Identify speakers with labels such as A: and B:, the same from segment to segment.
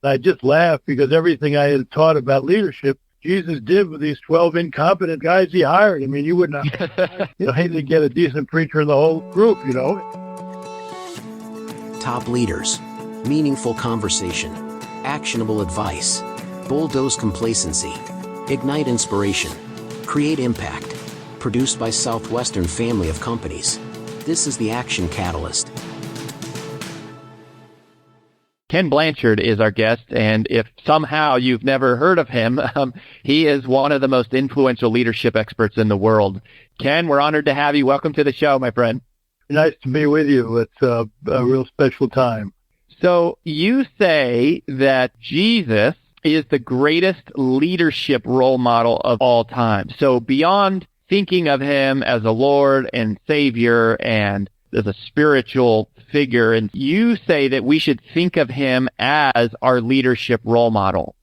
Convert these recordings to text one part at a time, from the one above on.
A: I just laughed because everything I had taught about leadership, Jesus did with these 12 incompetent guys he hired. I mean, you would not, he didn't get a decent preacher in the whole group,
B: Top leaders, meaningful conversation, actionable advice, bulldoze complacency, ignite inspiration, create impact. Produced by Southwestern Family of Companies. This is the Action Catalyst.
C: Ken Blanchard is our guest, and if somehow you've never heard of him, he is one of the most influential leadership experts in the world. Ken, we're honored to have you. Welcome to the show, my friend.
A: Nice to be with you. It's a real special time.
C: So you say that Jesus is the greatest leadership role model of all time. So beyond thinking of him as a Lord and Savior and as a spiritual figure, and you say that we should think of him as our leadership role model.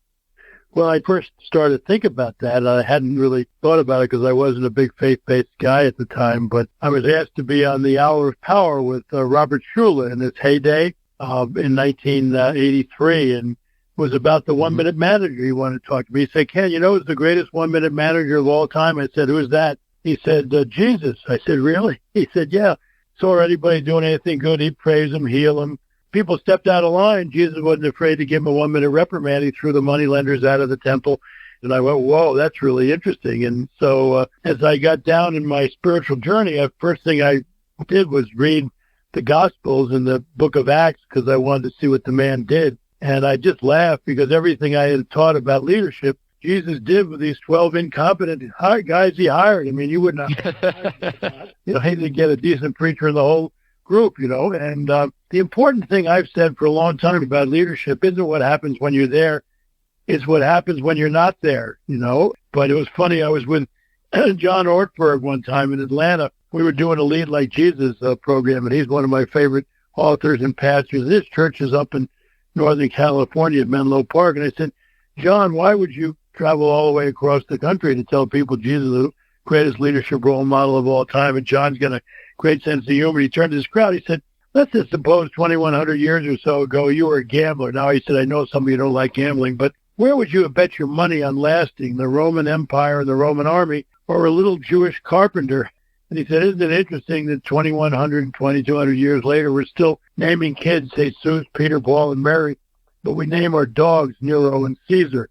A: Well, I first started to think about that. I hadn't really thought about it because I wasn't a big faith-based guy at the time, but I was asked to be on the Hour of Power with Robert Schuller in its heyday in 1983, and was about the one-minute manager. He wanted to talk to me. He said, Ken, who's the greatest one-minute manager of all time? I said, who's that? He said, Jesus. I said, really? He said, yeah. Saw anybody doing anything good, he'd praise him, heal him. People stepped out of line. Jesus wasn't afraid to give him a one-minute reprimand. He threw the moneylenders out of the temple. And I went, whoa, that's really interesting. And so as I got down in my spiritual journey, the first thing I did was read the Gospels and the book of Acts because I wanted to see what the man did. And I just laughed because everything I had taught about leadership, Jesus did with these 12 incompetent guys he hired. I mean, you would not, he didn't get a decent preacher in the whole group, And the important thing I've said for a long time about leadership isn't what happens when you're there. It's what happens when you're not there, But it was funny. I was with John Ortberg one time in Atlanta. We were doing a Lead Like Jesus program, and he's one of my favorite authors and pastors. His church is up in Northern California at Menlo Park. And I said, John, why would you travel all the way across the country to tell people Jesus is the greatest leadership role model of all time? And John's got a great sense of humor. He turned to this crowd. He said, let's just suppose 2,100 years or so ago, you were a gambler. Now, he said, I know some of you don't like gambling, but where would you have bet your money on lasting, the Roman Empire and the Roman army, or a little Jewish carpenter? And he said, isn't it interesting that 2,100 and 2,200 years later, we're still naming kids Jesus, Peter, Paul, and Mary, but we name our dogs Nero and Caesar.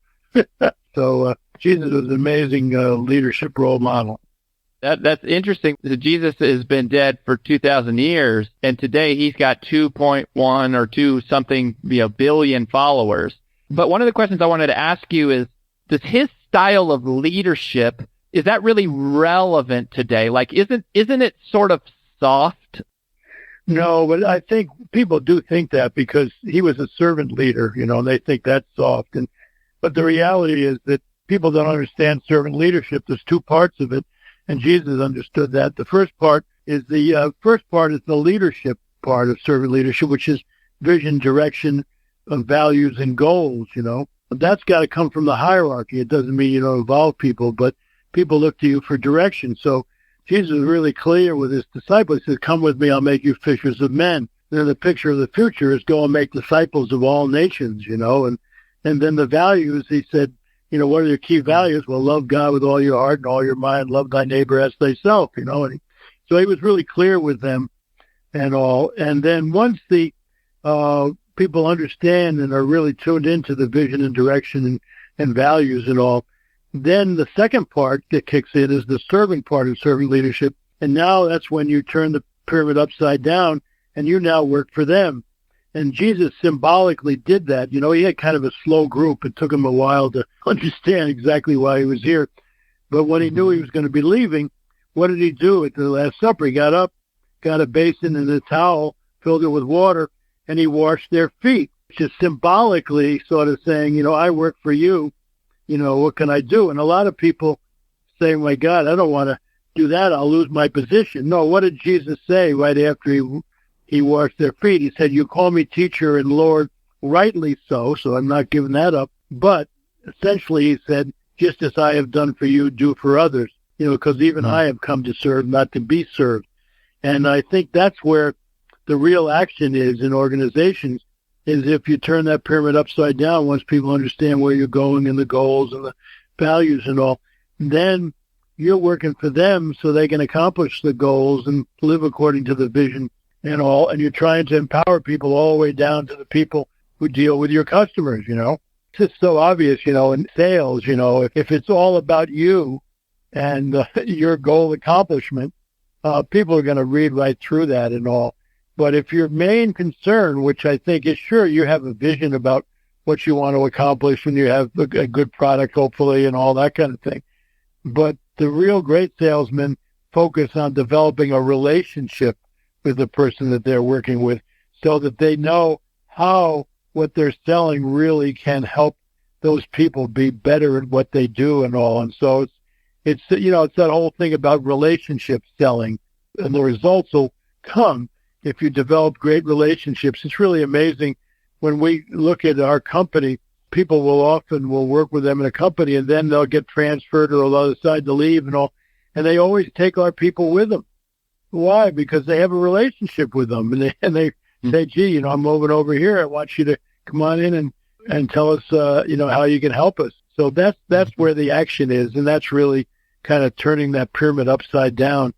A: So Jesus was an amazing leadership role model.
C: That's interesting. Jesus has been dead for 2,000 years, and today he's got 2.1 or 2 something billion followers. But one of the questions I wanted to ask you is, does his style of leadership, is that really relevant today? Like, isn't it sort of soft?
A: No, but I think people do think that because he was a servant leader, and they think that's soft. But the reality is that people don't understand servant leadership. There's 2 parts of it, and Jesus understood that. The first part is the leadership part of servant leadership, which is vision, direction, values, and goals. But that's got to come from the hierarchy. It doesn't mean you don't involve people, but people look to you for direction. So Jesus was really clear with his disciples. He said, come with me, I'll make you fishers of men. Then the picture of the future is go and make disciples of all nations, and then the values, he said, what are your key values? Well, love God with all your heart and all your mind, love thy neighbor as thyself, so he was really clear with them and all. And then once the people understand and are really tuned into the vision and direction and values and all, then the second part that kicks in is the servant part of servant leadership. And now that's when you turn the pyramid upside down and you now work for them. And Jesus symbolically did that. He had kind of a slow group. It took him a while to understand exactly why he was here. But when he knew he was going to be leaving, what did he do at the Last Supper? He got up, got a basin and a towel, filled it with water, and he washed their feet, which is symbolically sort of saying, I work for you. What can I do? And a lot of people say, my God, I don't want to do that. I'll lose my position. No, what did Jesus say right after he washed their feet? He said, you call me teacher and Lord, rightly so I'm not giving that up. But essentially, he said, just as I have done for you, do for others, because even I have come to serve, not to be served. And I think that's where the real action is in organizations. is if you turn that pyramid upside down, once people understand where you're going and the goals and the values and all, then you're working for them so they can accomplish the goals and live according to the vision and all. And you're trying to empower people all the way down to the people who deal with your customers, It's just so obvious, in sales, if it's all about you and your goal accomplishment, people are going to read right through that and all. But if your main concern, which I think is sure you have a vision about what you want to accomplish and you have a good product, hopefully, and all that kind of thing. But the real great salesmen focus on developing a relationship with the person that they're working with so that they know how what they're selling really can help those people be better at what they do and all. And so it's that whole thing about relationship selling, and the results will come if you develop great relationships. It's really amazing when we look at our company, people will work with them in a company and then they'll get transferred or they'll decide to leave and all. And they always take our people with them. Why? Because they have a relationship with them and they say, gee, I'm moving over here. I want you to come on in and tell us, how you can help us. So that's where the action is. And that's really kind of turning that pyramid upside down.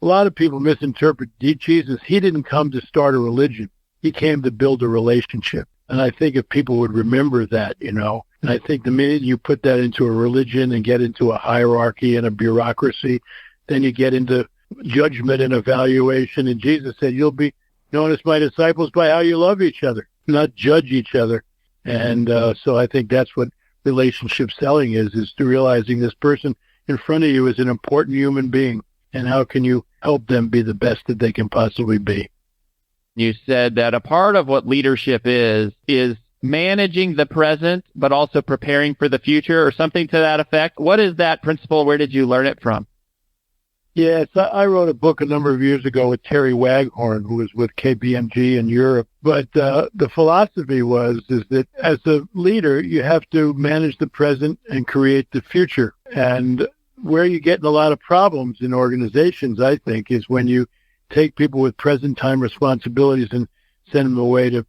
A: A lot of people misinterpret Jesus. He didn't come to start a religion. He came to build a relationship. And I think if people would remember that, and I think the minute you put that into a religion and get into a hierarchy and a bureaucracy, then you get into judgment and evaluation. And Jesus said, you'll be known as my disciples by how you love each other, not judge each other. And so I think that's what relationship selling is to realizing this person in front of you is an important human being. And how can you help them be the best that they can possibly be?
C: You said that a part of what leadership is managing the present, but also preparing for the future or something to that effect. What is that principle? Where did you learn it from?
A: Yes, I wrote a book a number of years ago with Terry Waghorn, who was with KPMG in Europe. But the philosophy is that as a leader, you have to manage the present and create the future. And where you get in a lot of problems in organizations, I think, is when you take people with present time responsibilities and send them away to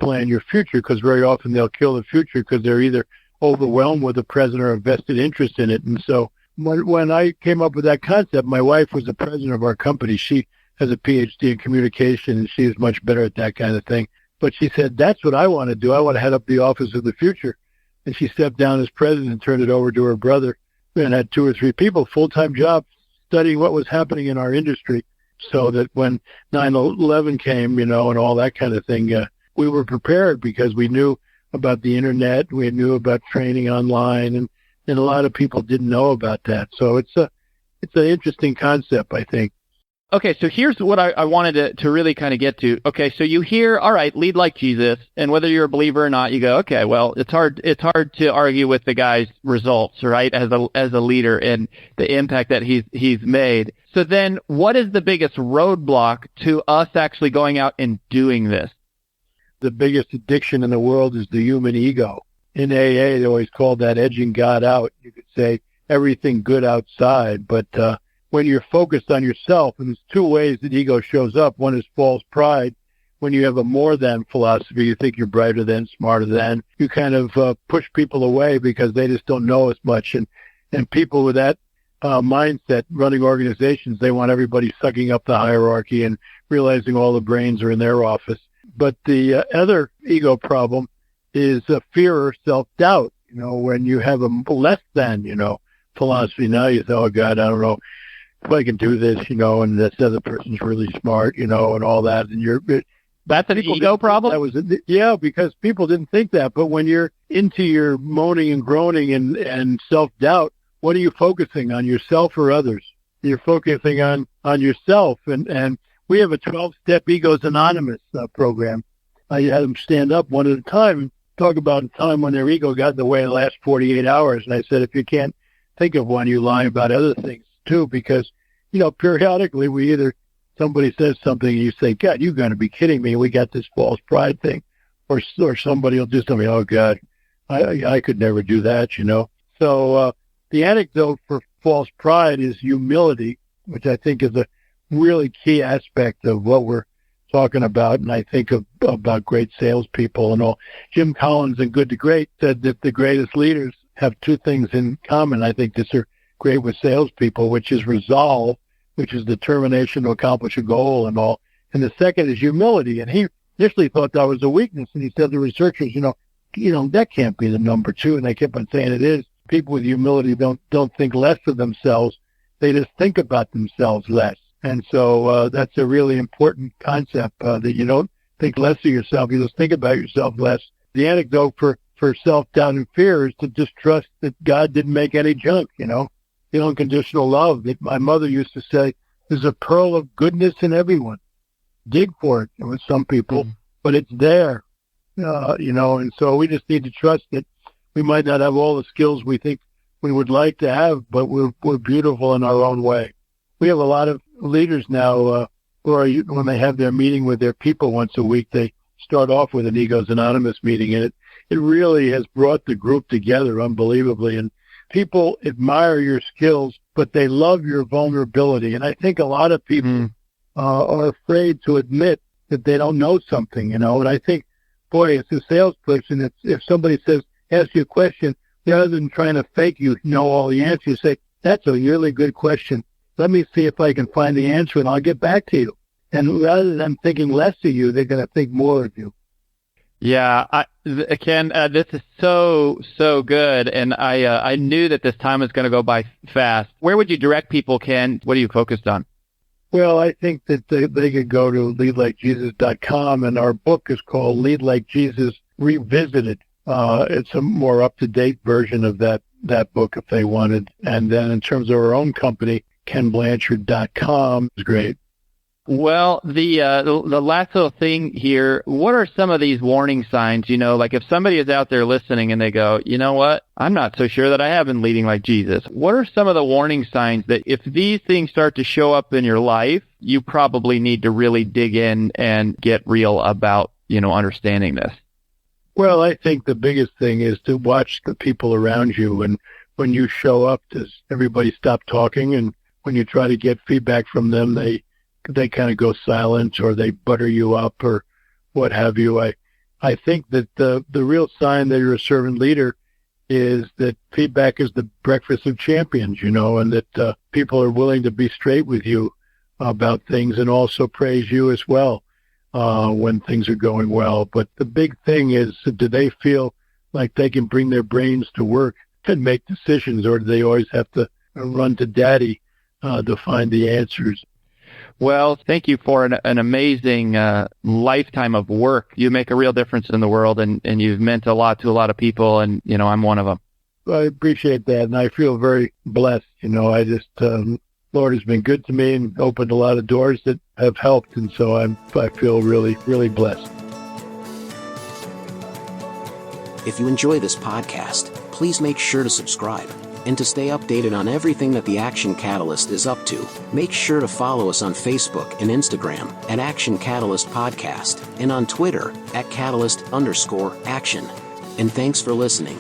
A: plan your future, because very often they'll kill the future because they're either overwhelmed with the present or a vested interest in it. And so when I came up with that concept, my wife was the president of our company. She has a PhD in communication, and she is much better at that kind of thing. But she said, that's what I want to do. I want to head up the office of the future. And she stepped down as president and turned it over to her brother and had 2 or 3 people, full-time jobs, studying what was happening in our industry, so that when 9/11 came, and all that kind of thing, we were prepared because we knew about the internet, we knew about training online, and a lot of people didn't know about that. So it's an interesting concept, I think.
C: Okay, so here's what I wanted to really kind of get to. Okay, so you hear, all right, lead like Jesus, and whether you're a believer or not, you go, okay, well, it's hard to argue with the guy's results, right, as a leader and the impact that he's made. So then, what is the biggest roadblock to us actually going out and doing this?
A: The biggest addiction in the world is the human ego. In AA, they always call that edging God out. You could say everything good outside, but when you're focused on yourself, and there's 2 ways that ego shows up. One is false pride. When you have a more than philosophy, you think you're brighter than, smarter than, you kind of push people away because they just don't know as much. And people with that mindset running organizations, they want everybody sucking up the hierarchy and realizing all the brains are in their office. But the other ego problem is fear or self-doubt. When you have a less than, philosophy, now you say, oh, God, I don't know if I can do this, and this other person's really smart, and all that. And
C: that's an ego problem?
A: Yeah, because people didn't think that. But when you're into your moaning and groaning and self-doubt, what are you focusing on, yourself or others? You're focusing on yourself. And we have a 12-step Egos Anonymous program. I had them stand up one at a time and talk about a time when their ego got in the way in the last 48 hours. And I said, if you can't think of one, you lie about other things too, because, periodically somebody says something and you say, God, you're going to be kidding me. We got this false pride thing. Or somebody will just tell me, oh, God, I could never do that, So the antidote for false pride is humility, which I think is a really key aspect of what we're talking about, and I think about great salespeople and all. Jim Collins in Good to Great said that the greatest leaders have two things in common. I think this are great with salespeople, which is resolve, which is determination to accomplish a goal and all. And the second is humility. And he initially thought that was a weakness. And he said to researchers, that can't be the number two. And they kept on saying it is. People with humility don't think less of themselves. They just think about themselves less. And so that's a really important concept, that you don't think less of yourself. You just think about yourself less. The antidote for self-doubt and fear is to just trust that God didn't make any junk, The unconditional love that my mother used to say, there's a pearl of goodness in everyone. Dig for it with some people, but it's there, and so we just need to trust that we might not have all the skills we think we would like to have, but we're beautiful in our own way. We have a lot of leaders now when they have their meeting with their people once a week, they start off with an Egos Anonymous meeting, and it really has brought the group together unbelievably. And people admire your skills, but they love your vulnerability. And I think a lot of people are afraid to admit that they don't know something, And I think, boy, as a salesperson, if somebody asks you a question, rather than trying to fake you know all the answers, say, that's a really good question. Let me see if I can find the answer, and I'll get back to you. And rather than them thinking less of you, they're going to think more of you.
C: Yeah, Ken, this is so good, and I knew that this time was going to go by fast. Where would you direct people, Ken? What are you focused on?
A: Well, I think that they could go to leadlikejesus.com, and our book is called Lead Like Jesus Revisited. It's a more up-to-date version of that book if they wanted. And then in terms of our own company, KenBlanchard.com is great.
C: Well, the last little thing here, what are some of these warning signs, like if somebody is out there listening and they go, you know what, I'm not so sure that I have been leading like Jesus. What are some of the warning signs that if these things start to show up in your life, you probably need to really dig in and get real about, understanding this?
A: Well, I think the biggest thing is to watch the people around you. And when you show up, does everybody stop talking? And when you try to get feedback from them, they kind of go silent, or they butter you up, or what have you. I think that the real sign that you're a servant leader is that feedback is the breakfast of champions, and that people are willing to be straight with you about things and also praise you as well when things are going well. But the big thing is, do they feel like they can bring their brains to work and make decisions, or do they always have to run to daddy to find the answers?
C: Well, thank you for an amazing lifetime of work. You make a real difference in the world, and you've meant a lot to a lot of people, and, I'm one of them.
A: I appreciate that, and I feel very blessed. I just, Lord has been good to me and opened a lot of doors that have helped, and so I feel really, really blessed.
B: If you enjoy this podcast, please make sure to subscribe. And to stay updated on everything that the Action Catalyst is up to, make sure to follow us on Facebook and Instagram at Action Catalyst Podcast, and on Twitter at Catalyst_Action. And thanks for listening.